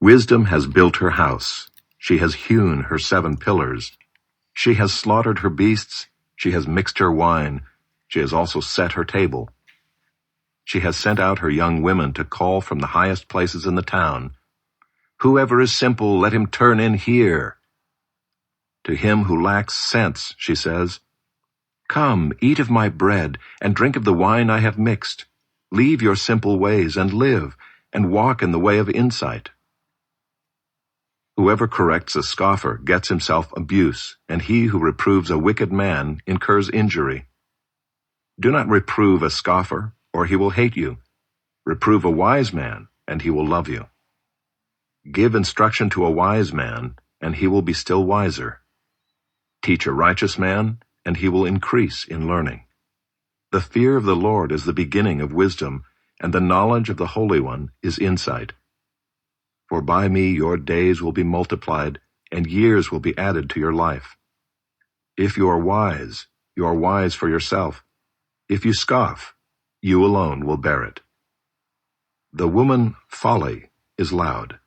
Wisdom has built her house. She has hewn her 7 pillars. She has slaughtered her beasts. She has mixed her wine. She has also set her table. She has sent out her young women to call from the highest places in the town. Whoever is simple, let him turn in here. To him who lacks sense, she says, Come, eat of my bread, and drink of the wine I have mixed. Leave your simple ways and live, and walk in the way of insight. Whoever corrects a scoffer gets himself abuse, and he who reproves a wicked man incurs injury. Do not reprove a scoffer, or he will hate you. Reprove a wise man, and he will love you. Give instruction to a wise man, and he will be still wiser. Teach a righteous man, and he will increase in learning. The fear of the Lord is the beginning of wisdom, and the knowledge of the Holy One is insight. For by me your days will be multiplied, and years will be added to your life. If you are wise for yourself. If you scoff, you alone will bear it. The woman Folly is loud.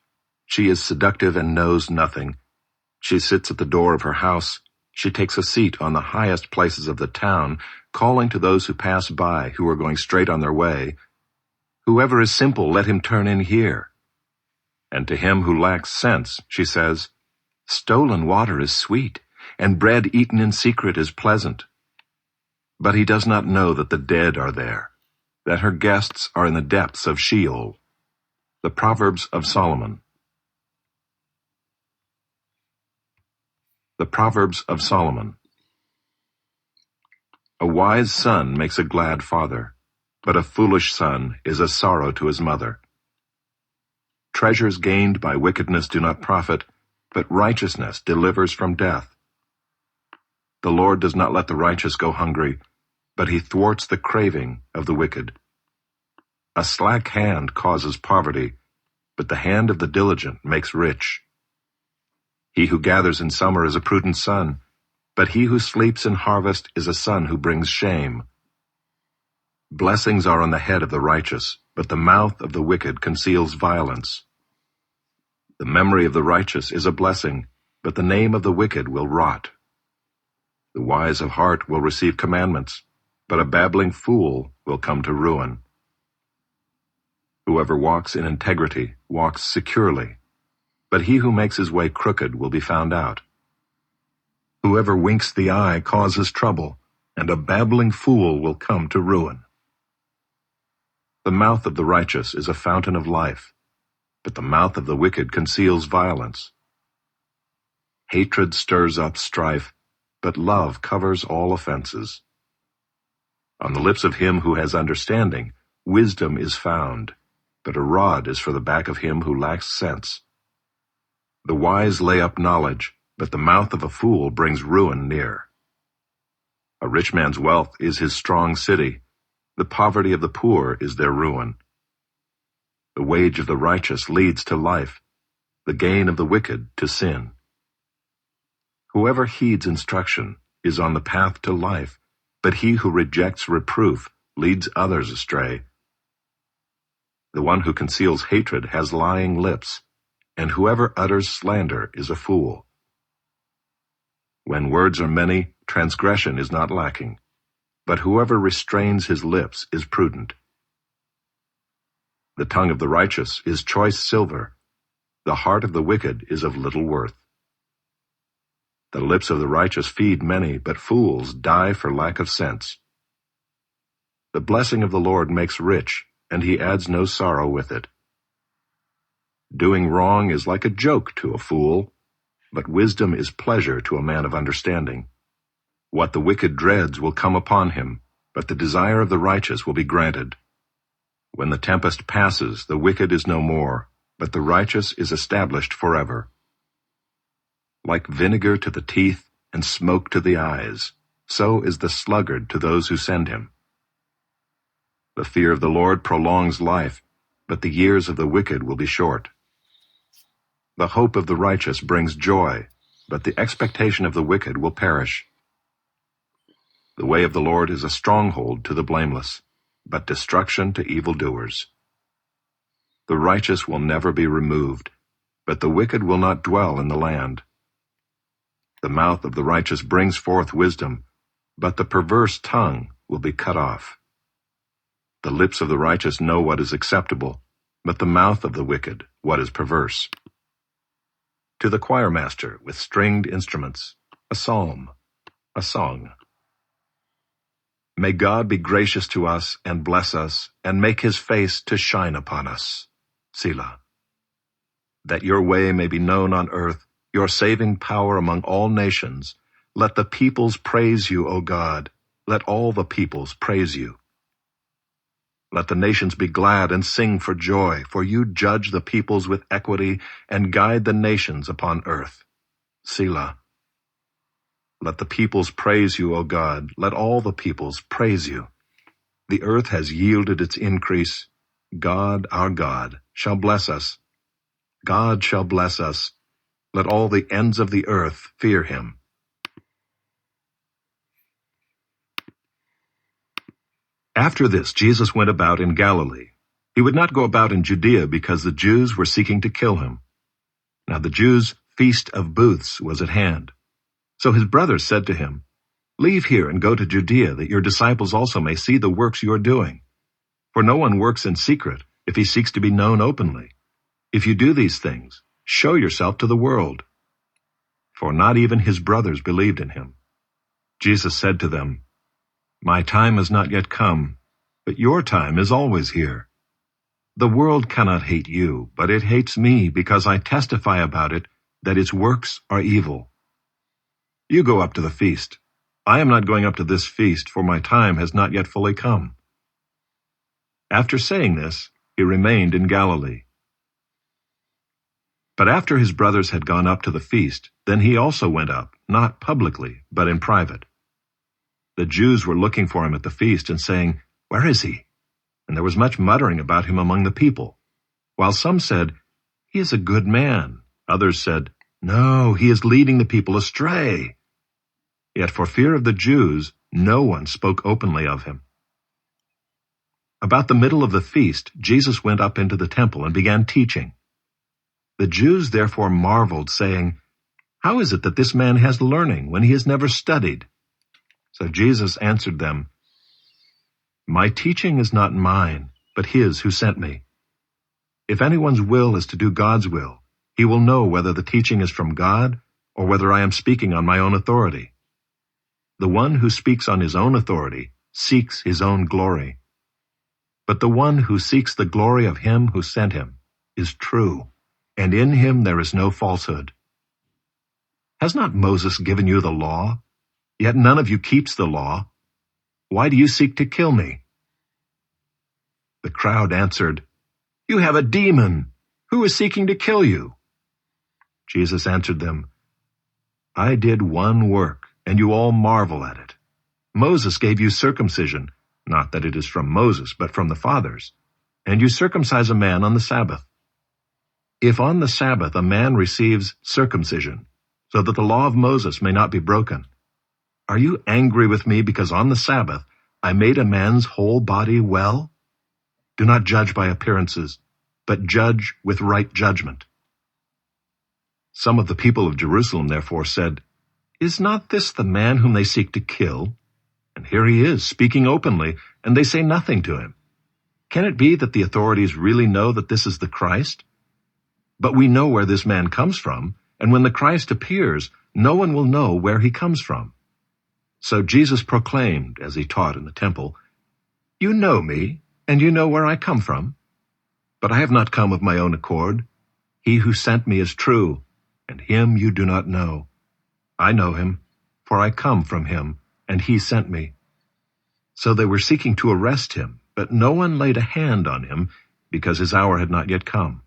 She is seductive and knows nothing. She sits at the door of her house. She takes a seat on the highest places of the town, calling to those who pass by, who are going straight on their way, Whoever is simple, let him turn in here. And to him who lacks sense, she says, Stolen water is sweet, and bread eaten in secret is pleasant. But he does not know that the dead are there, that her guests are in the depths of Sheol. The Proverbs of Solomon. The Proverbs of Solomon. A wise son makes a glad father, but a foolish son is a sorrow to his mother. Treasures gained by wickedness do not profit, but righteousness delivers from death. The Lord does not let the righteous go hungry, but he thwarts the craving of the wicked. A slack hand causes poverty, but the hand of the diligent makes rich. He who gathers in summer is a prudent son, but he who sleeps in harvest is a son who brings shame. Blessings are on the head of the righteous, but the mouth of the wicked conceals violence. The memory of the righteous is a blessing, but the name of the wicked will rot. The wise of heart will receive commandments, but a babbling fool will come to ruin. Whoever walks in integrity walks securely, but he who makes his way crooked will be found out. Whoever winks the eye causes trouble, and a babbling fool will come to ruin. The mouth of the righteous is a fountain of life, but the mouth of the wicked conceals violence. Hatred stirs up strife, but love covers all offenses. On the lips of him who has understanding, wisdom is found, but a rod is for the back of him who lacks sense. The wise lay up knowledge, but the mouth of a fool brings ruin near. A rich man's wealth is his strong city. The poverty of the poor is their ruin. The wage of the righteous leads to life, the gain of the wicked to sin. Whoever heeds instruction is on the path to life, but he who rejects reproof leads others astray. The one who conceals hatred has lying lips, and whoever utters slander is a fool. When words are many, transgression is not lacking, but whoever restrains his lips is prudent. The tongue of the righteous is choice silver, the heart of the wicked is of little worth. The lips of the righteous feed many, but fools die for lack of sense. The blessing of the Lord makes rich, and he adds no sorrow with it. Doing wrong is like a joke to a fool, but wisdom is pleasure to a man of understanding. What the wicked dreads will come upon him, but the desire of the righteous will be granted. When the tempest passes, the wicked is no more, but the righteous is established forever. Like vinegar to the teeth and smoke to the eyes, so is the sluggard to those who send him. The fear of the Lord prolongs life, but the years of the wicked will be short. The hope of the righteous brings joy, but the expectation of the wicked will perish. The way of the Lord is a stronghold to the blameless, but destruction to evildoers. The righteous will never be removed, but the wicked will not dwell in the land. The mouth of the righteous brings forth wisdom, but the perverse tongue will be cut off. The lips of the righteous know what is acceptable, but the mouth of the wicked what is perverse. To the choirmaster with stringed instruments, a psalm, a song. May God be gracious to us and bless us, and make his face to shine upon us. Selah. That your way may be known on earth, your saving power among all nations. Let the peoples praise you, O God. Let all the peoples praise you. Let the nations be glad and sing for joy, for you judge the peoples with equity and guide the nations upon earth. Selah. Let the peoples praise you, O God. Let all the peoples praise you. The earth has yielded its increase. God, our God, shall bless us. God shall bless us. Let all the ends of the earth fear him. After this, Jesus went about in Galilee. He would not go about in Judea because the Jews were seeking to kill him. Now the Jews' feast of booths was at hand. So his brothers said to him, "Leave here and go to Judea, that your disciples also may see the works you are doing. For no one works in secret if he seeks to be known openly. If you do these things, show yourself to the world." For not even his brothers believed in him. Jesus said to them, "My time has not yet come, but your time is always here. The world cannot hate you, but it hates me because I testify about it that its works are evil. You go up to the feast. I am not going up to this feast, for my time has not yet fully come." After saying this, he remained in Galilee. But after his brothers had gone up to the feast, then he also went up, not publicly, but in private. The Jews were looking for him at the feast and saying, "Where is he?" And there was much muttering about him among the people. While some said, "He is a good man." Others said, "No, he is leading the people astray." Yet for fear of the Jews, no one spoke openly of him. About the middle of the feast, Jesus went up into the temple and began teaching. The Jews therefore marveled, saying, "How is it that this man has learning when he has never studied?" So Jesus answered them, "My teaching is not mine, but his who sent me. If anyone's will is to do God's will, he will know whether the teaching is from God or whether I am speaking on my own authority. The one who speaks on his own authority seeks his own glory. But the one who seeks the glory of him who sent him is true, and in him there is no falsehood. Has not Moses given you the law? Yet none of you keeps the law. Why do you seek to kill me?" The crowd answered, "You have a demon. Who is seeking to kill you?" Jesus answered them, "I did one work, and you all marvel at it. Moses gave you circumcision, not that it is from Moses, but from the fathers, and you circumcise a man on the Sabbath. If on the Sabbath a man receives circumcision, so that the law of Moses may not be broken, are you angry with me because on the Sabbath I made a man's whole body well? Do not judge by appearances, but judge with right judgment." Some of the people of Jerusalem therefore said, "Is not this the man whom they seek to kill? And here he is, speaking openly, and they say nothing to him. Can it be that the authorities really know that this is the Christ? But we know where this man comes from, and when the Christ appears, no one will know where he comes from." So Jesus proclaimed, as he taught in the temple, "You know me, and you know where I come from. But I have not come of my own accord. He who sent me is true, and him you do not know. I know him, for I come from him, and he sent me." So they were seeking to arrest him, but no one laid a hand on him, because his hour had not yet come.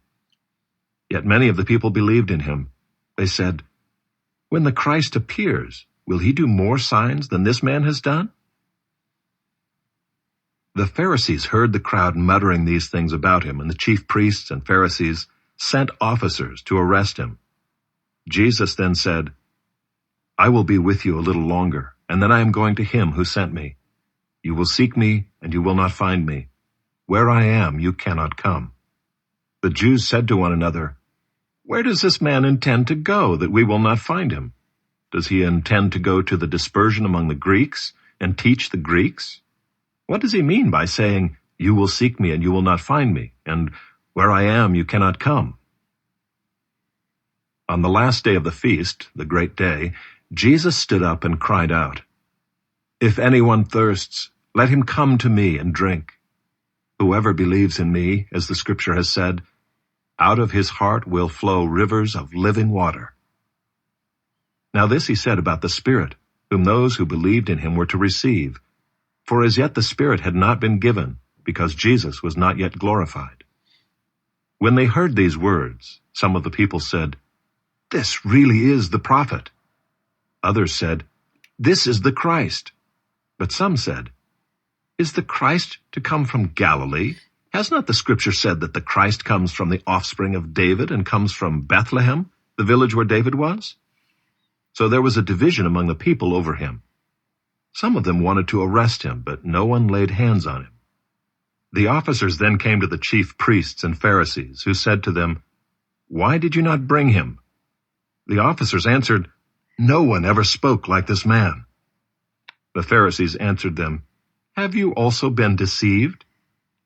Yet many of the people believed in him. They said, "When the Christ appears, will he do more signs than this man has done?" The Pharisees heard the crowd muttering these things about him, and the chief priests and Pharisees sent officers to arrest him. Jesus then said, "I will be with you a little longer, and then I am going to him who sent me. You will seek me, and you will not find me. Where I am, you cannot come." The Jews said to one another, "Where does this man intend to go that we will not find him? Does he intend to go to the dispersion among the Greeks and teach the Greeks? What does he mean by saying, 'You will seek me and you will not find me,' and 'Where I am you cannot come'?" On the last day of the feast, the great day, Jesus stood up and cried out, "If anyone thirsts, let him come to me and drink. Whoever believes in me, as the scripture has said, out of his heart will flow rivers of living water." Now this he said about the Spirit, whom those who believed in him were to receive. For as yet the Spirit had not been given, because Jesus was not yet glorified. When they heard these words, some of the people said, "This really is the prophet." Others said, "This is the Christ." But some said, "Is the Christ to come from Galilee? Has not the scripture said that the Christ comes from the offspring of David and comes from Bethlehem, the village where David was?" So there was a division among the people over him. Some of them wanted to arrest him, but no one laid hands on him. The officers then came to the chief priests and Pharisees, who said to them, "Why did you not bring him?" The officers answered, "No one ever spoke like this man." The Pharisees answered them, "Have you also been deceived?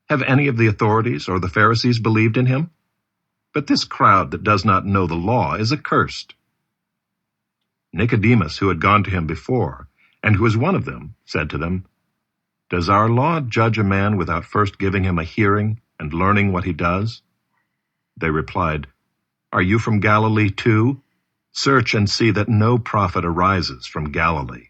Have any of the authorities or the Pharisees believed in him? But this crowd that does not know the law is accursed." Nicodemus, who had gone to him before, and who was one of them, said to them, "Does our law judge a man without first giving him a hearing and learning what he does?" They replied, "Are you from Galilee too? Search and see that no prophet arises from Galilee."